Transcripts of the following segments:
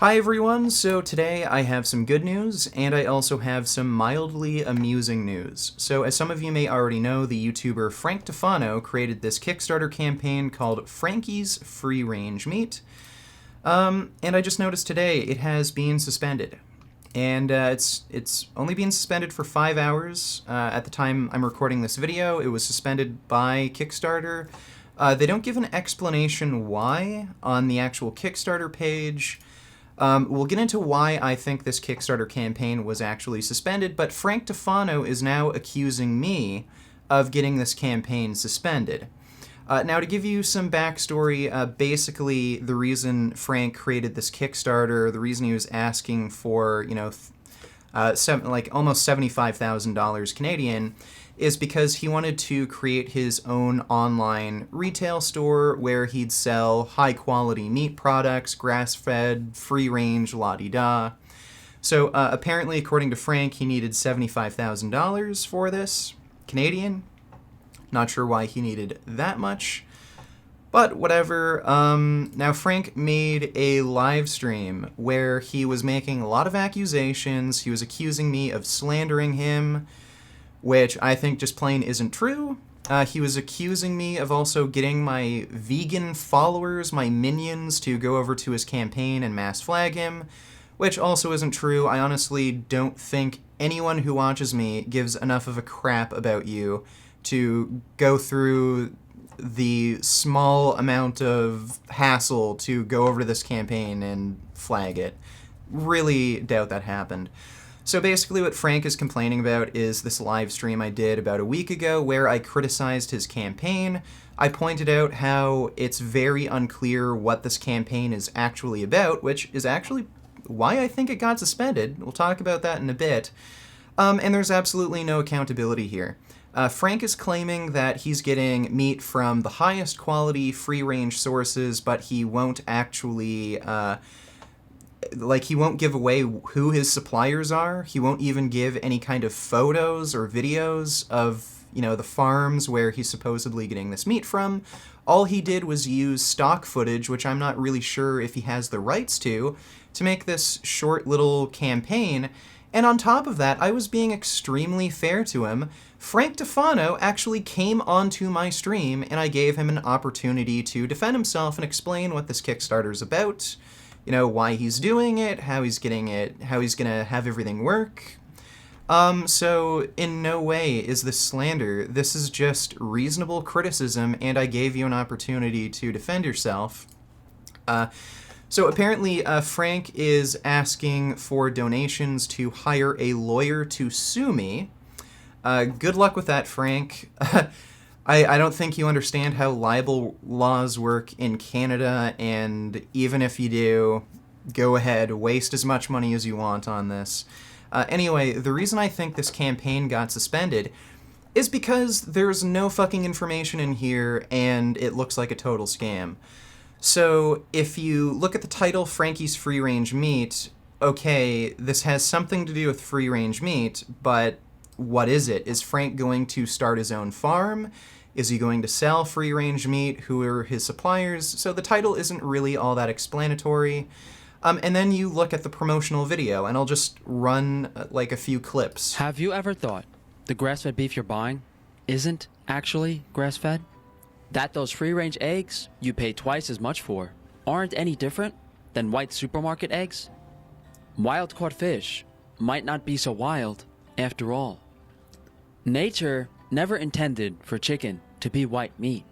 Hi everyone, so today I have some good news, and I also have some mildly amusing news. So as some of you may already know, the YouTuber Frank Tufano created this Kickstarter campaign called Frankie's Free Range Meat, and I just noticed today it has been suspended. And it's only been suspended for 5 hours. At the time I'm recording this video, it was suspended by Kickstarter. They don't give an explanation why on the actual Kickstarter page. We'll get into why I think this Kickstarter campaign was actually suspended, but Frank Tufano is now accusing me of getting this campaign suspended. Now, to give you some backstory, basically the reason Frank created this Kickstarter, the reason he was asking for, almost $75,000 Canadian, is because he wanted to create his own online retail store where he'd sell high-quality meat products, grass-fed, free-range, la-di-da. So apparently, according to Frank, he needed $75,000 for this, Canadian. Not sure why he needed that much, but whatever. Now, Frank made a live stream where he was making a lot of accusations. He was accusing me of slandering him, which I think just plain isn't true. He was accusing me of also getting my vegan followers, my minions, to go over to his campaign and mass flag him, which also isn't true. I honestly don't think anyone who watches me gives enough of a crap about you to go through the small amount of hassle to go over to this campaign and flag it. Really doubt that happened. So basically what Frank is complaining about is this live stream I did about a week ago where I criticized his campaign. I pointed out how it's very unclear what this campaign is actually about, which is actually why I think it got suspended. We'll talk about that in a bit. And there's absolutely no accountability here. Frank is claiming that he's getting meat from the highest quality free-range sources, but he won't actually he won't give away who his suppliers are. He won't even give any kind of photos or videos of, the farms where he's supposedly getting this meat from. All he did was use stock footage, which I'm not really sure if he has the rights to make this short little campaign. And on top of that, I was being extremely fair to him. Frank Tufano actually came onto my stream, and I gave him an opportunity to defend himself and explain what this Kickstarter's about. Why he's doing it, how he's getting it, how he's gonna have everything work. So in no way is this slander. This is just reasonable criticism, and I gave you an opportunity to defend yourself. So apparently, Frank is asking for donations to hire a lawyer to sue me. Good luck with that, Frank. I don't think you understand how libel laws work in Canada, and even if you do, go ahead, waste as much money as you want on this. Anyway, the reason I think this campaign got suspended is because there's no fucking information in here, and it looks like a total scam. So, if you look at the title, Frankie's Free Range Meat, okay, this has something to do with free range meat, but what is it? Is Frank going to start his own farm? Is he going to sell free-range meat? Who are his suppliers? So the title isn't really all that explanatory. And then you look at the promotional video, and I'll just run a few clips. Have you ever thought the grass-fed beef you're buying isn't actually grass-fed? That those free-range eggs you pay twice as much for aren't any different than white supermarket eggs? Wild-caught fish might not be so wild after all. Nature never intended for chicken to be white meat.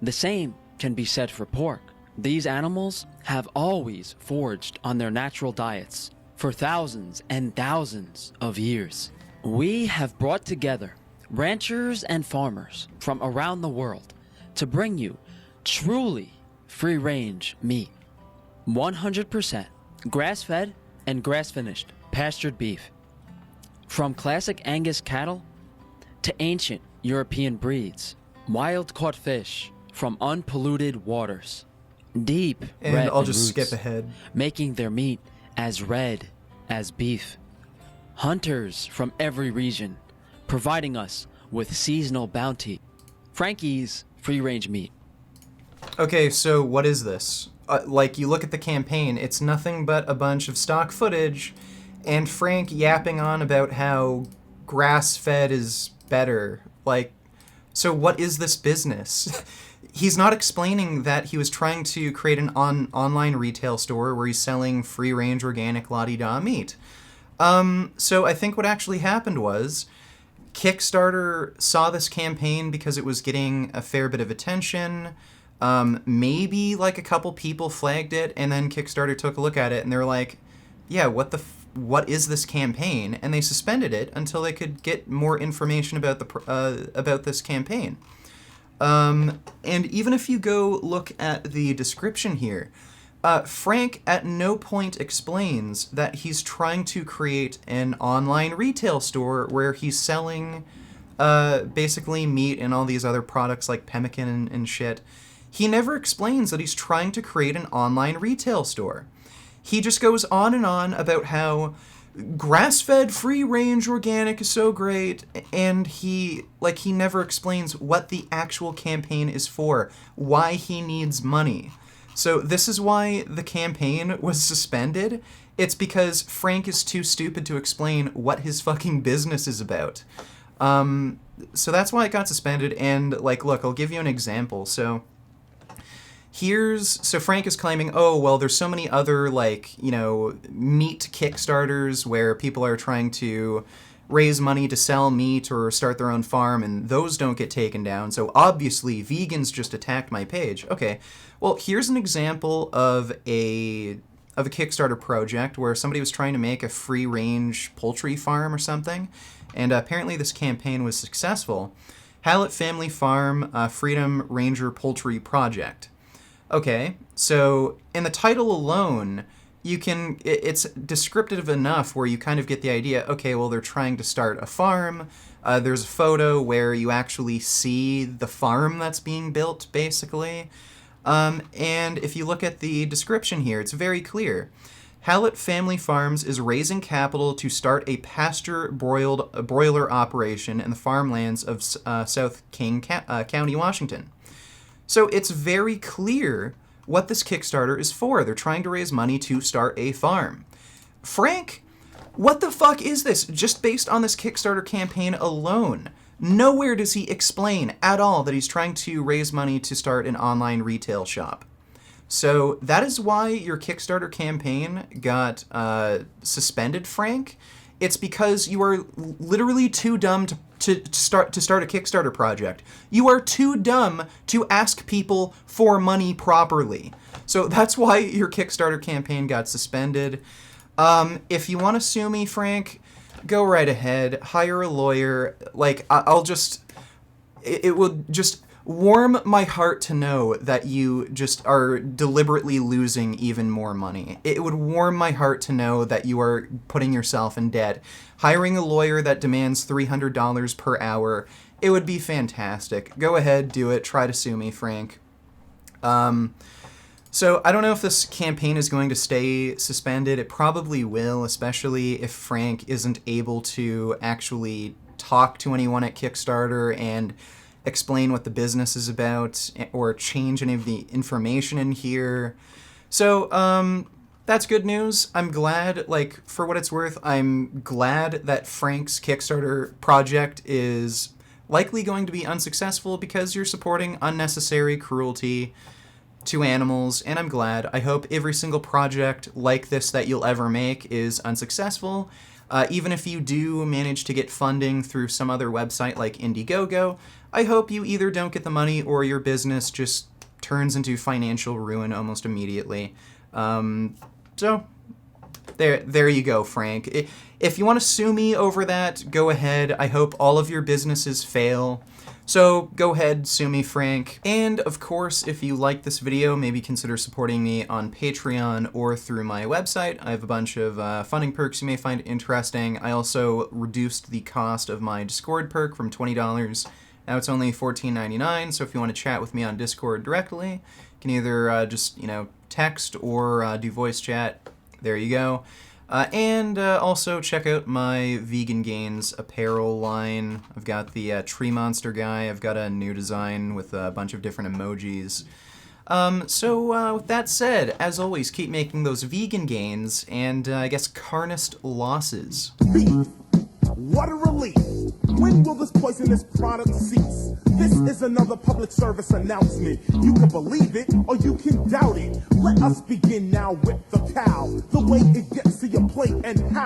The same can be said for pork. These animals have always foraged on their natural diets for thousands and thousands of years. We have brought together ranchers and farmers from around the world to bring you truly free-range meat. 100% grass-fed and grass-finished pastured beef. From classic Angus cattle to ancient European breeds, wild-caught fish from unpolluted waters, deep and red I'll just roots, skip ahead, making their meat as red as beef. Hunters from every region, providing us with seasonal bounty. Frankie's free-range meat. Okay, so what is this? like, you look at the campaign, it's nothing but a bunch of stock footage and Frank yapping on about how grass-fed is better. Like, so what is this business? He's not explaining that he was trying to create an online retail store where he's selling free-range organic la-di-da meat. So I think what actually happened was Kickstarter saw this campaign because it was getting a fair bit of attention. Maybe like a couple people flagged it, and then Kickstarter took a look at it and they were like, yeah, what is this campaign? And they suspended it until they could get more information about about this campaign. And even if you go look at the description here, Frank at no point explains that he's trying to create an online retail store where he's selling basically meat and all these other products like pemmican and shit. He never explains that he's trying to create an online retail store. He just goes on and on about how grass-fed, free-range, organic is so great, and he never explains what the actual campaign is for, why he needs money. So this is why the campaign was suspended. It's because Frank is too stupid to explain what his fucking business is about. So that's why it got suspended, and, like, look, I'll give you an example. So Frank is claiming, oh, well, there's so many other, like, you know, meat Kickstarters where people are trying to raise money to sell meat or start their own farm, and those don't get taken down, so obviously vegans just attacked my page. Okay, well, here's an example of a Kickstarter project where somebody was trying to make a free-range poultry farm or something, and apparently this campaign was successful. Hallett Family Farm Freedom Ranger Poultry Project. Okay, so in the title alone, it's descriptive enough where you kind of get the idea, okay, well, they're trying to start a farm. There's a photo where you actually see the farm that's being built, basically. And if you look at the description here, it's very clear. Hallett Family Farms is raising capital to start a broiler operation in the farmlands of South King County, Washington. So it's very clear what this Kickstarter is for. They're trying to raise money to start a farm. Frank, what the fuck is this? Just based on this Kickstarter campaign alone, nowhere does he explain at all that he's trying to raise money to start an online retail shop. So that is why your Kickstarter campaign got suspended, Frank. It's because you are literally too dumb to start a Kickstarter project. You are too dumb to ask people for money properly. So that's why your Kickstarter campaign got suspended. If you want to sue me, Frank, go right ahead. Hire a lawyer. Like, it will just warm my heart to know that you just are deliberately losing even more money. It would warm my heart to know that you are putting yourself in debt. Hiring a lawyer that demands $300 per hour, it would be fantastic. Go ahead, do it. Try to sue me, Frank. So I don't know if this campaign is going to stay suspended. It probably will, especially if Frank isn't able to actually talk to anyone at Kickstarter and explain what the business is about or change any of the information in here. So, that's good news. I'm glad, like, for what it's worth, I'm glad that Frank's Kickstarter project is likely going to be unsuccessful because you're supporting unnecessary cruelty to animals, and I'm glad. I hope every single project like this that you'll ever make is unsuccessful. Even if you do manage to get funding through some other website like Indiegogo, I hope you either don't get the money or your business just turns into financial ruin almost immediately. So, there you go, Frank. If you want to sue me over that, go ahead. I hope all of your businesses fail. So go ahead, sue me, Frank. And of course, if you like this video, maybe consider supporting me on Patreon or through my website. I have a bunch of funding perks you may find interesting. I also reduced the cost of my Discord perk from $20. Now it's only $14.99, so if you want to chat with me on Discord directly, you can either just, text or do voice chat. There you go. And also check out my Vegan Gains apparel line. I've got the tree monster guy. I've got a new design with a bunch of different emojis. With that said, as always, keep making those vegan gains and I guess carnist losses. Beef. What a relief. When will this poisonous product cease? This is another public service announcement. You can believe it or you can doubt it. Let us begin now with the cow. The way it gets to your plate and how.